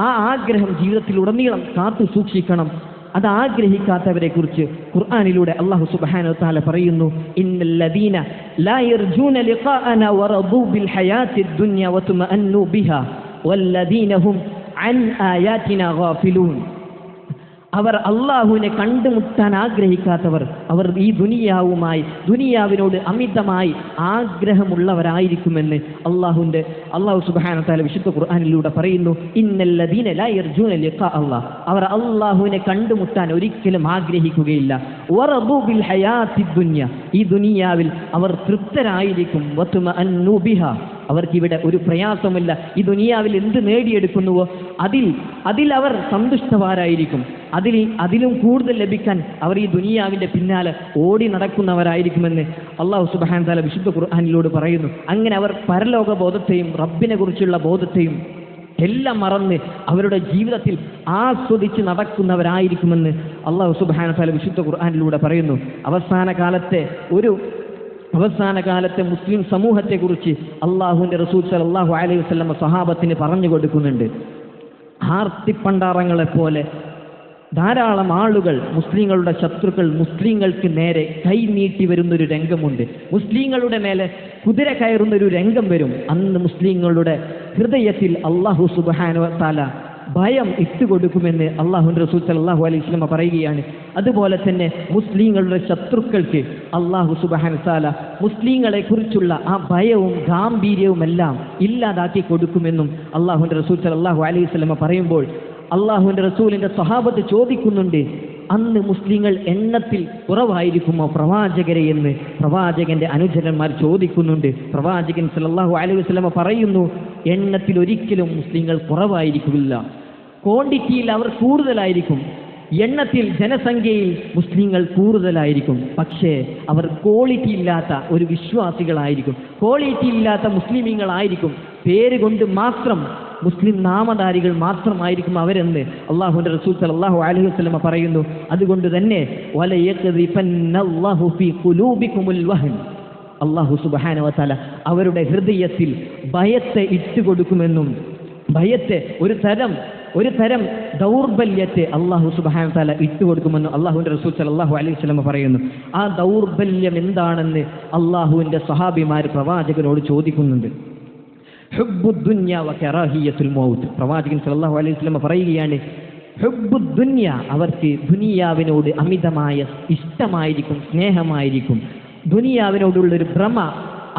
ആ ആഗ്രഹം ജീവിതത്തിൽ ഉടനീളം കാത്തു സൂക്ഷിക്കണം. അത് ആഗ്രഹിക്കാത്തവരെ കുറിച്ച് ഖുർആനിലൂടെ അല്ലാഹു സുബ്ഹാനഹു വ തആല പറയുന്നു, ഇന്നല്ലദീന ലാ യർജൂന ലിഖാഅന വറദൂ ബിൽ ഹയാത്തിദ് ദുനിയ വതുമഅന്നു ബിഹാ വല്ലദീന ഹും അൻ ആയാതിനാ ഗാഫിലൂൻ. അവർ അള്ളാഹുവിനെ കണ്ടുമുട്ടാൻ ആഗ്രഹിക്കാത്തവർ, അവർ ഈ ദുനിയാവിനോട് അമിതമായി ആഗ്രഹമുള്ളവരായിരിക്കുമെന്ന് അല്ലാഹു സുബ്ഹാനഹു വ തആല വിശുദ്ധ ഖുർആനിലൂടെ പറയുന്നു. ഇന്നല്ലദീന ലാ യർജൂന ലിഖാ അല്ലാഹ്, അവർ അള്ളാഹുവിനെ കണ്ടുമുട്ടാൻ ഒരിക്കലും ആഗ്രഹിക്കുകയില്ല. വറദൂ ബിൽ ഹയാത്തിദ് ദുനിയ, ഈ ദുനിയാവിൽ അവർ തൃപ്തരായിരിക്കും. വതുമഅന്നു ബിഹാ, അവർക്കിവിടെ ഒരു പ്രയാസമില്ല. ഈ ദുനിയാവിൽ എന്ത് നേടിയെടുക്കുന്നുവോ അതിൽ അവർ സന്തുഷ്ടവാരായിരിക്കും. അതിലും കൂടുതൽ ലഭിക്കാൻ അവർ ഈ ദുനിയാവിന്റെ പിന്നാലെ ഓടി നടക്കുന്നവരായിരിക്കുമെന്ന് അല്ലാഹു സുബ്ഹാനഹു വ തആല വിശുദ്ധ ഖുർആനിലൂടെ പറയുന്നു. അങ്ങനെ അവർ പരലോക ബോധത്തെയും റബ്ബിനെ കുറിച്ചുള്ള ബോധത്തെയും എല്ലാം മറന്ന് അവരുടെ ജീവിതത്തിൽ ആസ്വദിച്ച് നടക്കുന്നവരായിരിക്കുമെന്ന് അല്ലാഹു സുബ്ഹാനഹു വ തആല വിശുദ്ധ ഖുർആനിലൂടെ പറയുന്നു. അവസാന കാലത്തെ മുസ്ലിം സമൂഹത്തെക്കുറിച്ച് അള്ളാഹുവിന്റെ റസൂൽ സല്ലല്ലാഹു അലൈഹി വസല്ലം സ്വഹാബത്തിന് പറഞ്ഞു കൊടുക്കുന്നുണ്ട്. ആർത്തിപ്പണ്ടാറങ്ങളെപ്പോലെ ധാരാളം ആളുകൾ, മുസ്ലിങ്ങളുടെ ശത്രുക്കൾ, മുസ്ലിങ്ങൾക്ക് നേരെ കൈനീട്ടി വരുന്നൊരു രംഗമുണ്ട്. മുസ്ലിങ്ങളുടെ മേലെ കുതിര കയറുന്നൊരു രംഗം വരും. അന്ന് മുസ്ലിങ്ങളുടെ ഹൃദയത്തിൽ അല്ലാഹു സുബ്ഹാനഹു വ തആല ഭയം ഇട്ടുകൊടുക്കുമെന്ന് അല്ലാഹുവിന്റെ റസൂൽ സല്ലല്ലാഹു അലൈഹി വസല്ലം പറയുകയാണ്. അതുപോലെ തന്നെ മുസ്ലിങ്ങളുടെ ശത്രുക്കൾക്ക് അല്ലാഹു സുബ്ഹാനഹു വ തആല മുസ്ലിങ്ങളെ കുറിച്ചുള്ള ആ ഭയവും ഗാംഭീര്യവും എല്ലാം ഇല്ലാതാക്കി കൊടുക്കുമെന്നും അല്ലാഹുവിന്റെ റസൂൽ സല്ലല്ലാഹു അലൈഹി വസല്ലം പറയുമ്പോൾ അല്ലാഹുവിന്റെ റസൂലിന്റെ സ്വഹാബത്ത് ചോദിക്കുന്നുണ്ട്, അന്ന് മുസ്ലിങ്ങൾ എണ്ണത്തിൽ കുറവായിരിക്കുമോ പ്രവാചകരെ എന്ന് പ്രവാചകന്റെ അനുചരന്മാർ ചോദിക്കുന്നുണ്ട്. പ്രവാചകൻ സല്ലല്ലാഹു അലൈഹി വസല്ലം പറയുന്നു, എണ്ണത്തിൽ ഒരിക്കലും മുസ്ലിങ്ങൾ കുറവായിരിക്കില്ല, ക്വാണ്ടിറ്റിയിൽ അവർ കൂടുതലായിരിക്കും, എണ്ണത്തിൽ ജനസംഖ്യയിൽ മുസ്ലിങ്ങൾ കൂടുതലായിരിക്കും. പക്ഷേ അവർ ക്വാളിറ്റി ഇല്ലാത്ത ഒരു വിശ്വാസികളായിരിക്കും, ക്വാളിറ്റി ഇല്ലാത്ത മുസ്ലിമീങ്ങളായിരിക്കും. പേര് കൊണ്ട് മാത്രം മുസ്ലിം നാമധാരികൾ മാത്രമായിരിക്കും അവരെന്ന് അല്ലാഹുവിന്റെ റസൂൽ സല്ലല്ലാഹു അലൈഹി വസല്ലം പറയുന്നു. അതുകൊണ്ട് തന്നെ വലയഖ്ദിഫന്നല്ലാഹു ഫീ ഖുലൂബികുമുൽ വഹൻ, അല്ലാഹു സുബ്ഹാനഹു വ തആല അവരുടെ ഹൃദയത്തിൽ ഭയത്തെ ഇട്ടുകൊടുക്കുമെന്നും ഭയത്തെ ഒരു തരം ദൗർബല്യത്തെ അല്ലാഹു സുബ്ഹാനഹു വ തആല ഇട്ടുകൊടുക്കുമെന്നും അല്ലാഹുവിന്റെ റസൂൽ സല്ലല്ലാഹു അലൈഹി വസല്ലം പറയുന്നു. ആ ദൗർബല്യം എന്താണെന്ന് അല്ലാഹുവിന്റെ സ്വഹാബിമാർ പ്രവാചകനോട് ചോദിക്കുന്നുണ്ട്. ഹുബ്ബുദ്ദുനിയ വ കറാഹിയത്തുൽ മൗത്ത്, പ്രവാചകൻ സല്ലല്ലാഹു അലൈഹി വസല്ലം പറയുകയാണ്, ഹുബ്ബുദ്ദുനിയ, അവർക്ക് ദുനിയാവിനോട് അമിതമായ ഇഷ്ടമായിരിക്കും, സ്നേഹമായിരിക്കും. ദുനിയാവിനോടുള്ളൊരു ഭ്രമ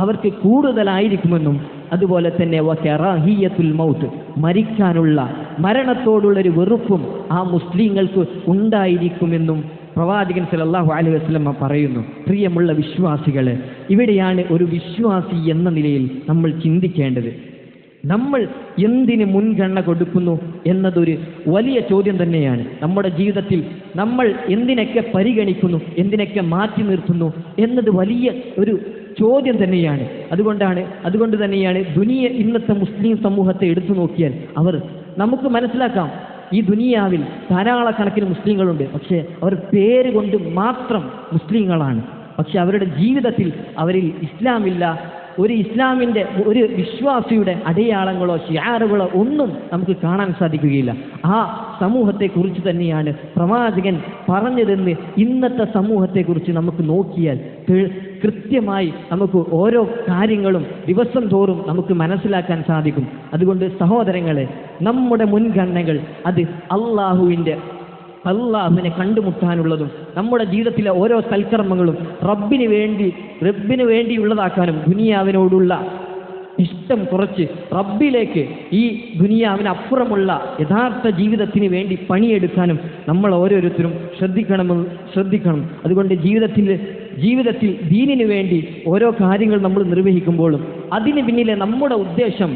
അവർക്ക് കൂടുതലായിരിക്കുമെന്നും അതുപോലെ തന്നെ വ കറാഹിയത്തുൽ മൗത്ത്, മരിക്കാനുള്ള മരണത്തോടുള്ളൊരു വെറുപ്പും ആ മുസ്ലിങ്ങൾക്ക് ഉണ്ടായിരിക്കുമെന്നും പ്രവാചകൻ സല്ലല്ലാഹു അലൈഹി വസല്ലം പറയുന്നു. പ്രിയമുള്ള വിശ്വാസികളെ, ഇവിടെയാണ് ഒരു വിശ്വാസി എന്ന നിലയിൽ നമ്മൾ ചിന്തിക്കേണ്ടത്. നമ്മൾ എന്തിന് മുൻഗണന കൊടുക്കുന്നു എന്നതൊരു വലിയ ചോദ്യം തന്നെയാണ്. നമ്മുടെ ജീവിതത്തിൽ നമ്മൾ എന്തിനൊക്കെ പരിഗണിക്കുന്നു, എന്തിനൊക്കെ മാറ്റി നിർത്തുന്നു എന്നത് വലിയ ഒരു ചോദ്യം തന്നെയാണ്. അതുകൊണ്ട് തന്നെയാണ് ഇന്നത്തെ മുസ്ലിം സമൂഹത്തെ എടുത്തു നോക്കിയാൽ നമുക്ക് മനസ്സിലാക്കാം, ഈ ദുനിയാവിൽ ധാരാളക്കണക്കിന് മുസ്ലിങ്ങളുണ്ട്. പക്ഷേ അവർ പേര് കൊണ്ട് മാത്രം മുസ്ലിങ്ങളാണ്. പക്ഷെ അവരുടെ ജീവിതത്തിൽ അവരിൽ ഇസ്ലാമില്ല. ഇസ്ലാമിൻ്റെ ഒരു വിശ്വാസിയുടെ അടയാളങ്ങളോ ശിആറുകളോ ഒന്നും നമുക്ക് കാണാൻ സാധിക്കുകയില്ല. ആ സമൂഹത്തെക്കുറിച്ച് തന്നെയാണ് പ്രവാചകൻ പറഞ്ഞതെന്ന് ഇന്നത്തെ സമൂഹത്തെക്കുറിച്ച് നമുക്ക് നോക്കിയാൽ കൃത്യമായി നമുക്ക് ഓരോ കാര്യങ്ങളും ദിവസം തോറും നമുക്ക് മനസ്സിലാക്കാൻ സാധിക്കും. അതുകൊണ്ട് സഹോദരങ്ങളെ, നമ്മുടെ മുൻഗണനകൾ അത് അള്ളാഹുവിനെ കണ്ടുമുട്ടാനുള്ളതും നമ്മുടെ ജീവിതത്തിലെ ഓരോ സൽക്കർമ്മങ്ങളും റബ്ബിന് വേണ്ടിയുള്ളതാക്കാനും ദുനിയാവിനോടുള്ള ഇഷ്ടം കുറച്ച് റബ്ബിലേക്ക്, ഈ ദുനിയാവിനപ്പുറമുള്ള യഥാർത്ഥ ജീവിതത്തിന് വേണ്ടി പണിയെടുക്കാനും നമ്മൾ ഓരോരുത്തരും ശ്രദ്ധിക്കണം. അതുകൊണ്ട് ജീവിതത്തിൽ ദീനിനു വേണ്ടി ഓരോ കാര്യങ്ങൾ നമ്മൾ നിർവഹിക്കുമ്പോഴും അതിന് പിന്നിലെ നമ്മുടെ ഉദ്ദേശം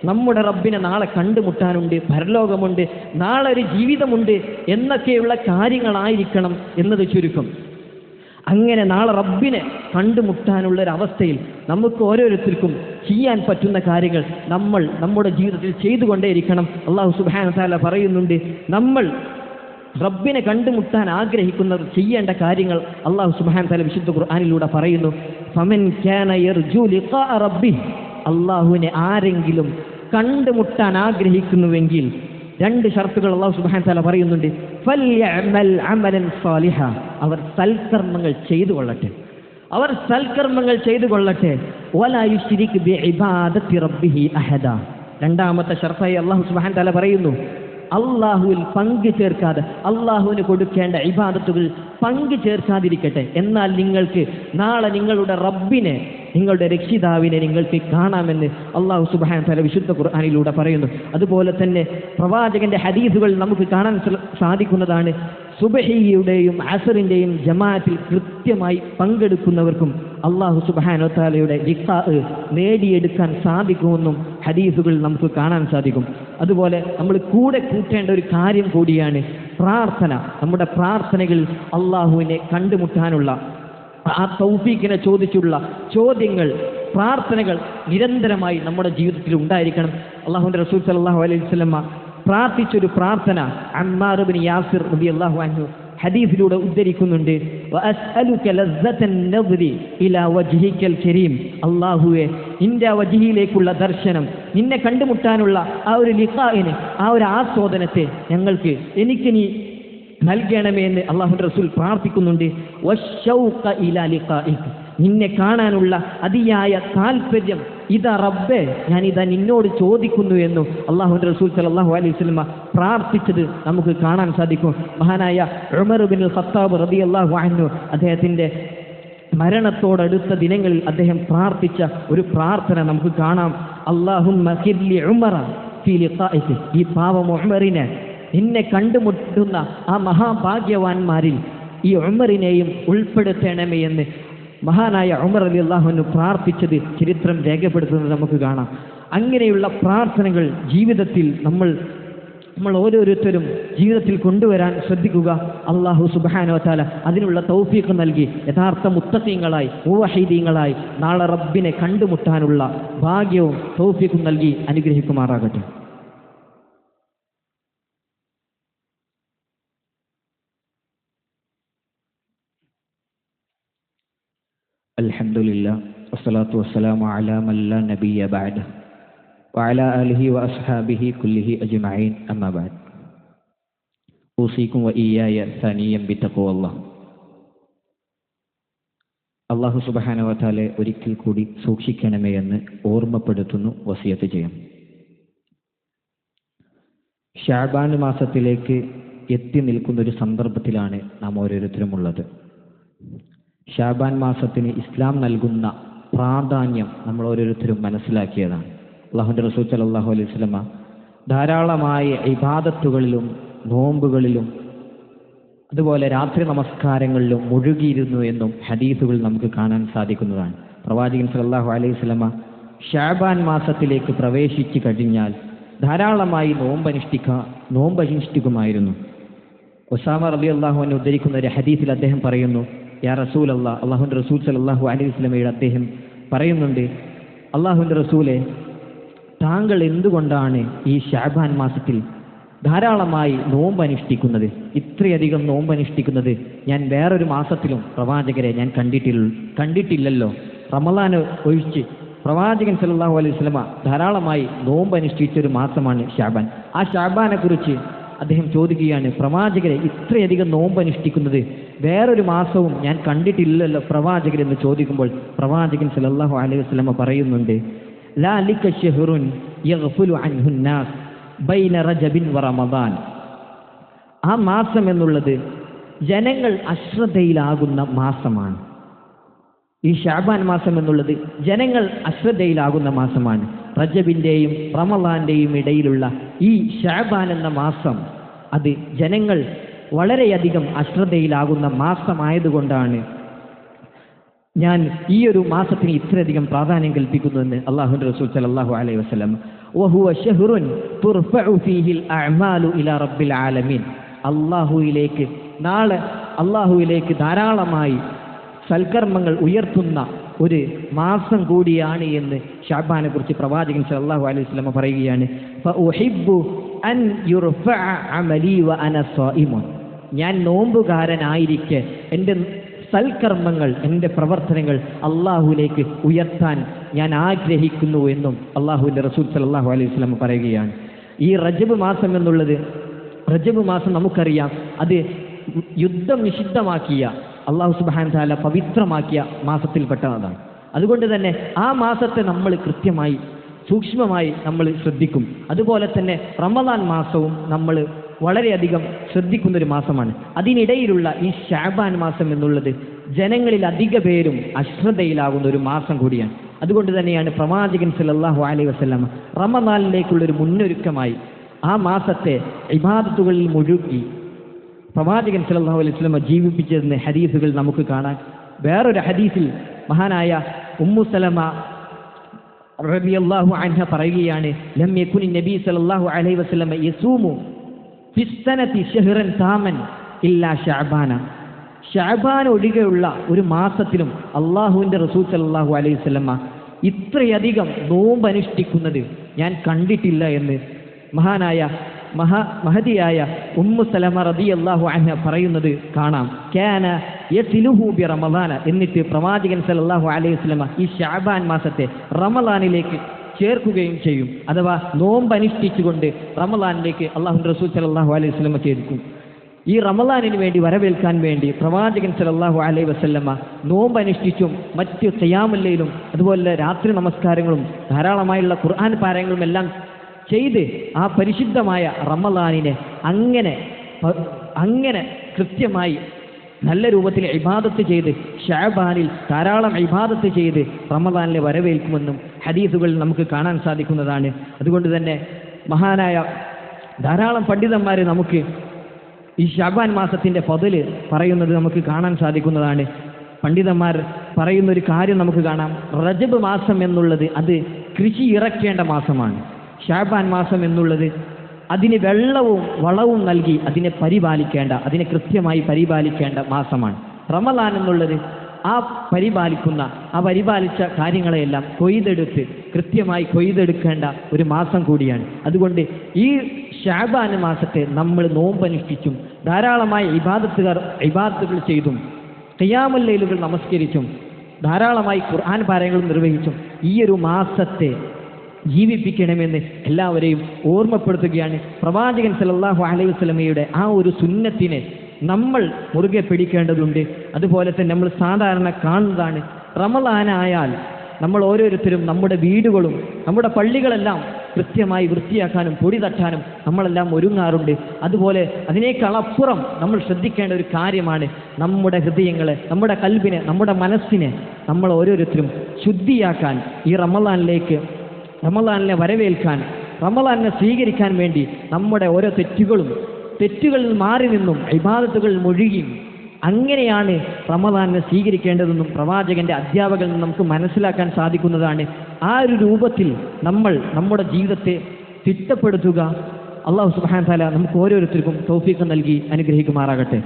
നമ്മുടെ റബ്ബിനെ നാളെ കണ്ടുമുട്ടാനുണ്ട്, പരലോകമുണ്ട്, നാളെ ഒരു ജീവിതമുണ്ട് എന്നൊക്കെയുള്ള കാര്യങ്ങളായിരിക്കണം എന്നത് ചുരുക്കം. അങ്ങനെ നാളെ റബ്ബിനെ കണ്ടുമുട്ടാനുള്ളൊരവസ്ഥയിൽ നമുക്ക് ഓരോരുത്തർക്കും ചെയ്യാൻ പറ്റുന്ന കാര്യങ്ങൾ നമ്മൾ നമ്മുടെ ജീവിതത്തിൽ ചെയ്തുകൊണ്ടേയിരിക്കണം. അല്ലാഹു സുബ്ഹാനഹു വ തആല പറയുന്നുണ്ട്, നമ്മൾ റബ്ബിനെ കണ്ടുമുട്ടാൻ ആഗ്രഹിക്കുന്നവർ ചെയ്യേണ്ട കാര്യങ്ങൾ അല്ലാഹു സുബ്ഹാനഹു വ തആല വിശുദ്ധ ഖുർആനിലൂടെ പറയുന്നു. ഫമൻ കാന യർജു ലിഖാഅ റബ്ബിഹി, അള്ളാഹുവിനെ ആരെങ്കിലും കണ്ടുമുട്ടാൻ ആഗ്രഹിക്കുന്നുവെങ്കിൽ 2 ഷർത്തുകൾ അല്ലാഹു സുബ്ഹാനഹു വ തആല പറയുന്നുണ്ട്. ഫൽയഅമൽ അമലൻ സാലിഹ, അവർ സൽക്കർമ്മങ്ങൾ ചെയ്തു കൊള്ളട്ടെ. വലാ യുശ്രിക് ബിഇബാദത്തി റബ്ബിഹി അഹദ. രണ്ടാമത്തെ ഷർത്തായി അല്ലാഹു സുബ്ഹാനഹു വ തആല പറയുന്നു, അള്ളാഹുവിൽ പങ്കു ചേർക്കാതെ, അള്ളാഹുവിന് കൊടുക്കേണ്ട ഇബാദത്തുകൾ പങ്കു ചേർക്കാതിരിക്കട്ടെ. എന്നാൽ നിങ്ങൾക്ക് നാളെ നിങ്ങളുടെ റബ്ബിനെ, നിങ്ങളുടെ രക്ഷിതാവിനെ നിങ്ങൾക്ക് കാണാമെന്ന് അല്ലാഹു സുബ്ഹാനഹു വ തആല വിശുദ്ധ ഖുർആനിലൂടെ പറയുന്നു. അതുപോലെ തന്നെ പ്രവാചകന്റെ ഹദീസുകൾ നമുക്ക് കാണാൻ സാധിക്കുന്നതാണ്. സുബ്ഹിയുടെയും അസറിന്റെയും ജമാഅത്തിൽ കൃത്യമായി പങ്കെടുക്കുന്നവർക്കും അല്ലാഹു സുബ്ഹാനഹു വ തആലയുടെ ലിഖാ നേടിയെടുക്കാൻ സാധിക്കുമെന്നും ഹദീസുകൾ നമുക്ക് കാണാൻ സാധിക്കും. അതുപോലെ നമ്മൾ കൂടെ കൂട്ടേണ്ട ഒരു കാര്യം കൂടിയാണ് പ്രാർത്ഥന. നമ്മുടെ പ്രാർത്ഥനകളിൽ അള്ളാഹുവിനെ കണ്ടുമുട്ടാനുള്ള ആ തൗഫീഖിനെ ചോദിച്ചുള്ള ചോദ്യങ്ങൾ, പ്രാർത്ഥനകൾ നിരന്തരമായി നമ്മുടെ ജീവിതത്തിൽ ഉണ്ടായിരിക്കണം. അല്ലാഹുവിന്റെ റസൂൽ സല്ലല്ലാഹു അലൈഹി വസല്ലം പ്രാർത്ഥിച്ചൊരു പ്രാർത്ഥന അമ്മാർ ഇബ്നു യാസിർ റളിയല്ലാഹു അൻഹു ഹദീസിലൂടെ ഉദ്ധരിക്കുന്നുണ്ട്. വഅസ്അലുക ലസ്സതൻ നദ്രി ഇലാ വജ്ഹിക്കൽ കരീം, അല്ലാഹുവേ നിന്റെ വജ്ഹിയിലേക്കുള്ള ദർശനം, നിന്നെ കണ്ടുമുട്ടാനുള്ള ആ ഒരു ലിഖാഇനെ, ആ ഒരു ആസ്വാദനത്തെ എനിക്ക് നീ നൽകണമേ എന്ന് അല്ലാഹുവിന്റെ റസൂൽ പ്രാർത്ഥിക്കുന്നുണ്ട്. വശൗഖ ഇലാ ലിഖാഇക, നിന്നെ കാണാനുള്ള അതിയായ താല്പര്യം, ഇതാ റബ്ബേ ഞാനിതാ നിന്നോട് ചോദിക്കുന്നു എന്നും അല്ലാഹുവിന്റെ റസൂൽ സല്ലല്ലാഹു അലൈഹി വസല്ലം പ്രാർത്ഥിച്ചത് നമുക്ക് കാണാൻ സാധിക്കും. മഹാനായ ഉമർ ഇബ്നുൽ ഖത്താബ് റളിയല്ലാഹു അൻഹു അദ്ദേഹത്തിന്റെ മരണത്തോടടുത്ത ദിനങ്ങളിൽ അദ്ദേഹം പ്രാർത്ഥിച്ച ഒരു പ്രാർത്ഥന നമുക്ക് കാണാം. അല്ലാഹുമ്മ ഖിർലി ഉമറ ഫീ ലിഖാഇക, ഈ പാവം ഉമറിനെ നിന്നെ കണ്ടുമുട്ടുന്ന ആ മഹാഭാഗ്യവാന്മാരിൽ ഈ ഉമറിനെയും ഉൾപ്പെടുത്തണമേ എന്ന് മഹാനായ ഉമർ റളിയല്ലാഹു അൻഹു പ്രാർത്ഥിച്ചത് ചരിത്രം രേഖപ്പെടുത്തുന്നത് നമുക്ക് കാണാം. അങ്ങനെയുള്ള പ്രാർത്ഥനകൾ ജീവിതത്തിൽ നമ്മൾ ഓരോരുത്തരും ജീവിതത്തിൽ കൊണ്ടുവരാൻ ശ്രദ്ധിക്കുക. അല്ലാഹു സുബ്ഹാനഹു വ തആല അതിനുള്ള തൗഫീഖ് നൽകി യഥാർത്ഥ മുത്തഖീങ്ങളായി, മുവഹിദീങ്ങളായി നാളെ റബ്ബിനെ കണ്ടുമുട്ടാനുള്ള ഭാഗ്യവും തൗഫീഖും നൽകി അനുഗ്രഹിക്കുമാറാകട്ടെ. അൽഹംദുലില്ലാ വസ്സലാത്തു വസ്സലാമു അലാ മൻ ലാ നബിയ്യ ബഅദഹു വഅലാ ആലിഹി വഅസ്ഹാബിഹി കുല്ലിഹി അജ്മഈൻ, അമ്മാ ബഅദ്. ഊസീകും വഇയ്യായ സനിയം ബിത്തഖ്വല്ലാഹ്. അല്ലാഹു സുബ്ഹാനഹു വ തആല ഒരിക്കൽ കൂടി സൂക്ഷിക്കണമേ എന്ന് ഓർമ്മപ്പെടുത്തുന്നു, വസിയത്ത് ചെയ്യാം. ശഅബാൻ മാസത്തിലേക്ക് എത്തി നിൽക്കുന്ന ഒരു സന്ദർഭത്തിലാണ് നാം ഓരോരുത്തരും ഉള്ളത്. ശഅബാൻ മാസത്തിന് ഇസ്ലാം നൽകുന്ന പ്രാധാന്യം നമ്മൾ ഓരോരുത്തരും മനസ്സിലാക്കിയതാണ്. അല്ലാഹുവിന്റെ റസൂൽ സല്ലല്ലാഹു അലൈഹി വസല്ലം ധാരാളമായ ഇബാദത്തുകളിലും നോമ്പുകളിലും അതുപോലെ രാത്രി നമസ്കാരങ്ങളിലും മുഴുകിയിരുന്നു എന്നും ഹദീസുകൾ നമുക്ക് കാണാൻ സാധിക്കുന്നതാണ്. പ്രവാചകൻ സല്ലല്ലാഹു അലൈഹി വസല്ലമ ശഅബാൻ മാസത്തിലേക്ക് പ്രവേശിച്ചു കഴിഞ്ഞാൽ ധാരാളമായി നോമ്പനുഷ്ഠിക്കുമായിരുന്നു. ഉസാമ റളിയല്ലാഹു അൻഹു ഉദ്ധരിക്കുന്ന ഒരു ഹദീസിൽ അദ്ദേഹം പറയുന്നു, യാ റസൂലല്ലാഹ്, അല്ലാഹുവിൻ്റെ റസൂൽ സല്ലല്ലാഹു അലൈഹി വസല്ലമയുടെ അദ്ദേഹം പറയുന്നുണ്ട്, അല്ലാഹുവിൻ്റെ റസൂലെ, താങ്കൾ എന്തുകൊണ്ടാണ് ഈ ശഅബാൻ മാസത്തിൽ ധാരാളമായി നോമ്പനുഷ്ഠിക്കുന്നത്? ഇത്രയധികം നോമ്പനുഷ്ഠിക്കുന്നത് ഞാൻ വേറൊരു മാസത്തിലും പ്രവാചകരെ ഞാൻ കണ്ടിട്ടില്ലല്ലോ. റമളാൻ ഒഴിച്ച് പ്രവാചകൻ സല്ലല്ലാഹു അലൈഹി വസല്ലമ ധാരാളമായി നോമ്പനുഷ്ഠിച്ചൊരു മാസമാണ് ശഅബാൻ. ആ ശഅബാനെ കുറിച്ച് അദ്ദേഹം ചോദിക്കുകയാണ്, പ്രവാചകരെ, ഇത്രയധികം നോമ്പനുഷ്ഠിക്കുന്നത് വേറൊരു മാസവും ഞാൻ കണ്ടിട്ടില്ലല്ലോ പ്രവാചകരെന്ന് ചോദിക്കുമ്പോൾ പ്രവാചകൻ സല്ലല്ലാഹു അലൈഹി വസല്ലമ പറയുന്നുണ്ട്, ലാ ലിക ശഹ്റുൻ യഗ്ഫുലു അൻഹു നാസ് ബൈന റജബിൻ വ റമദാൻ. ആ മാസം എന്നുള്ളത് ജനങ്ങൾ അശ്രദ്ധയിലാകുന്ന മാസമാണ്. ഈ ശഅബാൻ മാസം എന്നുള്ളത് ജനങ്ങൾ അശ്രദ്ധയിലാകുന്ന മാസമാണ്. റജബിൻ്റെയും റമളാൻ്റെയും ഇടയിലുള്ള ഈ ശഅബാൻ എന്ന മാസം അത് ജനങ്ങൾ വളരെയധികം അശ്രദ്ധയിലാകുന്ന മാസമായതുകൊണ്ടാണ് ഞാൻ ഈ ഒരു മാസത്തിന് ഇത്രയധികം പ്രാധാന്യം കൽപ്പിക്കുന്നുവെന്ന് അല്ലാഹുവിൻ്റെ റസൂൽ സല്ലല്ലാഹു അലൈഹി വസല്ലം. വഹുവ ശഹ്റുൻ തുർഫഉ ഫീഹിൽ അഅ്മാലു ഇലാ റബ്ബിൽ ആലമീൻ. അല്ലാഹുവിലേക്ക് ധാരാളമായി സൽക്കർമ്മങ്ങൾ ഉയർത്തുന്ന ഒരു മാസം കൂടിയാണ് എന്ന് ശഅബാനെ കുറിച്ച് പ്രവാചകൻ സല്ലല്ലാഹു അലൈഹി വസല്ലം പറയുകയാണ്. ഫഉഹിബ്ബു അൻ യുർഫഅ അമലി വ അന സ്വായിമുൻ. ഞാൻ നോമ്പുകാരനായിരിക്കെ എൻ്റെ സൽക്കർമ്മങ്ങൾ, എൻ്റെ പ്രവർത്തനങ്ങൾ അള്ളാഹുവിലേക്ക് ഉയർത്താൻ ഞാൻ ആഗ്രഹിക്കുന്നു എന്നും അള്ളാഹുവിൻ്റെ റസൂൽ സല്ലല്ലാഹു അലൈഹി വസല്ലം പറയുകയാണ്. ഈ റജബ് മാസം എന്നുള്ളത്, റജബ് മാസം നമുക്കറിയാം, അത് യുദ്ധം നിഷിദ്ധമാക്കിയ, അള്ളാഹു സുബ്ഹാനഹു തആല പവിത്രമാക്കിയ മാസത്തിൽപ്പെട്ടതാണ്. അതുകൊണ്ട് തന്നെ ആ മാസത്തെ നമ്മൾ കൃത്യമായി സൂക്ഷ്മമായി നമ്മൾ ശ്രദ്ധിക്കും. അതുപോലെ തന്നെ റമളാൻ മാസവും നമ്മൾ വളരെയധികം ശ്രദ്ധിക്കുന്നൊരു മാസമാണ്. അതിനിടയിലുള്ള ഈ ശഅബാൻ മാസം എന്നുള്ളത് ജനങ്ങളിൽ അധിക പേരും അശ്രദ്ധയിലാകുന്ന ഒരു മാസം കൂടിയാണ്. അതുകൊണ്ട് തന്നെയാണ് പ്രവാചകൻ സല്ലല്ലാഹു അലൈഹി വസല്ലം റമളാനിലേക്കുള്ളൊരു മുന്നൊരുക്കമായി ആ മാസത്തെ ഇബാദത്തുകളിൽ മുഴുകി പ്രവാചകൻ സല്ലല്ലാഹു അലൈഹി വസല്ലം ജീവിപ്പിച്ചതെന്ന് ഹദീസുകൾ നമുക്ക് കാണാം. വേറൊരു ഹദീസിൽ മഹാനായ ഉമ്മു സലമ റളിയല്ലാഹു അൻഹ പറയുകയാണ്, ലം യകുനി നബി സല്ലല്ലാഹു അലൈഹി വസല്ലം യസൂമു ഫിസ്സനതി ശഹ്റൻ താമൻ ഇല്ലാ ശഅബാന. ശഅബാൻ ഒഴികെയുള്ള ഒരു മാസത്തിലും അള്ളാഹുവിൻ്റെ റസൂൽ സല്ലല്ലാഹു അലൈഹി വസല്ലം ഇത്രയധികം നോമ്പ് അനുഷ്ഠിക്കുന്നത് ഞാൻ കണ്ടിട്ടില്ല എന്ന് മഹാനായ മഹദിയായ ഉമ്മു സലമ റളിയല്ലാഹു അൻഹ പറയുന്നത് കാണാം. കാന യസിലുഹു ബി റമളാന. എന്നിട്ട് പ്രവാചകൻ സല്ലല്ലാഹു അലൈഹി വസല്ലം ഈ ശഅബാൻ മാസത്തെ റമളാനിലേക്ക് ചേർക്കുകയും ചെയ്യും. അഥവാ നോമ്പ് അനുഷ്ഠിച്ചുകൊണ്ട് റമളാനിലേക്ക് അല്ലാഹുവിൻ്റെ റസൂൽ സല്ലല്ലാഹു അലൈഹി വസല്ലം ചേർക്കും. ഈ റമളാനിന് വേണ്ടി വരവേൽക്കാൻ വേണ്ടി പ്രവാചകൻ സല്ലല്ലാഹു അലൈഹി വസല്ലം നോമ്പ് അനുഷ്ഠിച്ചും മറ്റ് ഖിയാമുൽ ലൈലും അതുപോലെ രാത്രി നമസ്കാരങ്ങളും ധാരാളമായുള്ള ഖുർആൻ പാരായണങ്ങളും എല്ലാം ചെയ്ത് ആ പരിശുദ്ധമായ റമളാനിനെ അങ്ങനെ കൃത്യമായി നല്ല രൂപത്തിൽ ഇബാദത്ത് ചെയ്ത് ശഅബാനിൽ ധാരാളം ഇബാദത്ത് ചെയ്ത് റമളാനിലെ വരവേൽക്കുമെന്നും ഹദീസുകളിൽ നമുക്ക് കാണാൻ സാധിക്കുന്നതാണ്. അതുകൊണ്ട് തന്നെ മഹാനായ ധാരാളം പണ്ഡിതന്മാർ നമുക്ക് ഈ ശഅബാൻ മാസത്തിൻ്റെ ഫضല് പറയുന്നത് നമുക്ക് കാണാൻ സാധിക്കുന്നതാണ്. പണ്ഡിതന്മാർ പറയുന്നൊരു കാര്യം നമുക്ക് കാണാം. റജബ് മാസം എന്നുള്ളത് അത് കൃഷി ഇറക്കേണ്ട മാസമാണ്. ശഅബാൻ മാസം എന്നുള്ളത് അതിന് വെള്ളവും വളവും നൽകി അതിനെ കൃത്യമായി പരിപാലിക്കേണ്ട മാസമാണ്. റമളാൻ എന്നുള്ളത് ആ പരിപാലിച്ച കാര്യങ്ങളെയെല്ലാം കൃത്യമായി കൊയ്തെടുക്കേണ്ട ഒരു മാസം കൂടിയാണ്. അതുകൊണ്ട് ഈ ശഅബാൻ മാസത്തെ നമ്മൾ നോമ്പനുഷ്ഠിച്ചും ധാരാളമായി ഇബാദത്തുകൾ ചെയ്തും ഖിയാമുൽ ലൈലുകൾ നമസ്കരിച്ചും ധാരാളമായി ഖുർആൻ പാരായണങ്ങളും നിർവഹിച്ചും ഈ ഒരു മാസത്തെ ജീവിപ്പിക്കണമെന്ന് എല്ലാവരെയും ഓർമ്മപ്പെടുത്തുകയാണ്. പ്രവാചകൻ സല്ലല്ലാഹു അലൈഹി വസല്ലമയുടെ ആ ഒരു സുന്നത്തിനെ നമ്മൾ മുറുകെ പിടിക്കേണ്ടതുണ്ട്. അതുപോലെ തന്നെ നമ്മൾ സാധാരണ കാണുന്നതാണ്, റമളാനായാൽ നമ്മൾ ഓരോരുത്തരും നമ്മുടെ വീടുകളും നമ്മുടെ പള്ളികളെല്ലാം കൃത്യമായി വൃത്തിയാക്കാനും പൊടി തട്ടാനും നമ്മളെല്ലാം ഒരുങ്ങാറുണ്ട്. അതുപോലെ അതിനേക്കാളപ്പുറം നമ്മൾ ശ്രദ്ധിക്കേണ്ട ഒരു കാര്യമാണ് നമ്മുടെ ഹൃദയങ്ങളെ, നമ്മുടെ കൽബിനെ, നമ്മുടെ മനസ്സിനെ നമ്മൾ ഓരോരുത്തരും ശുദ്ധിയാക്കാൻ, ഈ റമളാനിലെ വരവേൽക്കാൻ റമളാനെ സ്വീകരിക്കാൻ വേണ്ടി നമ്മുടെ ഓരോ തെറ്റുകളിൽ മാറി നിന്നും ഇബാദത്തുകളിൽ മുഴുകിയും അങ്ങനെയാണ് റമളാനെ സ്വീകരിക്കേണ്ടതെന്നും പ്രവാചകന്റെ അധ്യാപകരിൽ നിന്ന് നമുക്ക് മനസ്സിലാക്കാൻ സാധിക്കുന്നതാണ്. ആ ഒരു രൂപത്തിൽ നമ്മൾ നമ്മുടെ ജീവിതത്തെ തിട്ടപ്പെടുത്തുക. അല്ലാഹു സുബ്ഹാനഹു വ തആല നമുക്ക് ഓരോരുത്തർക്കും തൗഫീഖ് നൽകി അനുഗ്രഹിക്കുമാറാകട്ടെ.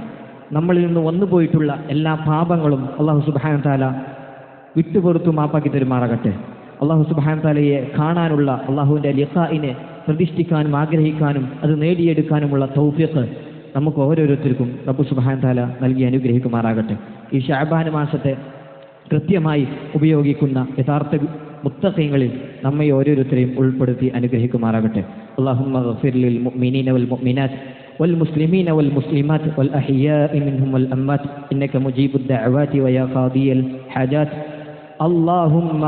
നമ്മളിൽ നിന്ന് വന്നുപോയിട്ടുള്ള എല്ലാ പാപങ്ങളും അല്ലാഹു സുബ്ഹാനഹു വ തആല വിട്ടുപുറത്തു മാപ്പാക്കി തരുമാറാകട്ടെ. അല്ലാഹു സുബ്ഹാനഹു വ തആലയെ കാണാനുള്ള അല്ലാഹുവിൻ്റെ ലിഖാഇനെ പ്രതിഷ്ഠിക്കാനും ആഗ്രഹിക്കാനും അത് നേടിയെടുക്കാനുമുള്ള തൗഫീഖ് നമുക്ക് ഓരോരുത്തർക്കും റബ്ബ് സുബ്ഹാനഹു വ തആല നൽകി അനുഗ്രഹിക്കുമാറാകട്ടെ. ഈ ശഅബാൻ മാസത്തെ കൃത്യമായി ഉപയോഗിക്കുന്ന യഥാർത്ഥ മുത്തഖീങ്ങളിൽ നമ്മെ ഓരോരുത്തരെയും ഉൾപ്പെടുത്തി അനുഗ്രഹിക്കുമാറാകട്ടെ. അല്ലാഹുമ്മ ഗഫിർ ലിൽ മുഅ്മിനീന വൽ മുഅ്മിനാത്ത് വൽ മുസ്ലിമീന വൽ മുസ്ലിമാത്ത് വൽ അഹ്യാഇ മിൻഹും വൽ അംവാത്ത് ഇന്നക മുജീബുദ് ദഅവാതി വയാ ഖാദിയൽ ഹജാത്ത്. اللهم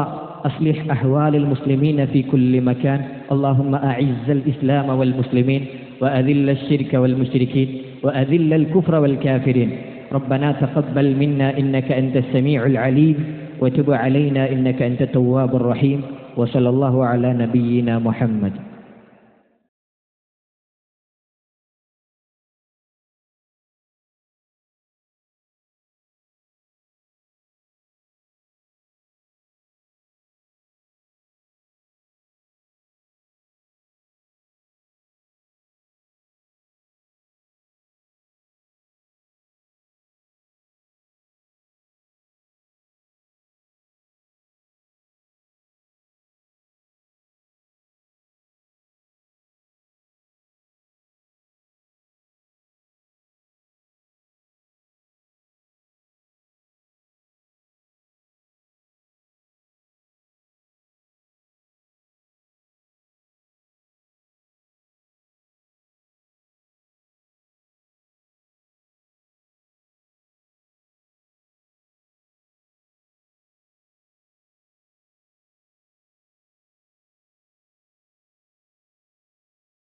أصلح أحوال المسلمين في كل مكان. اللهم أعز الإسلام والمسلمين وأذل الشرك والمشركين وأذل الكفر والكافرين. ربنا تقبل منا إنك أنت السميع العليم وتب علينا إنك أنت التواب الرحيم. وصلى الله على نبينا محمد.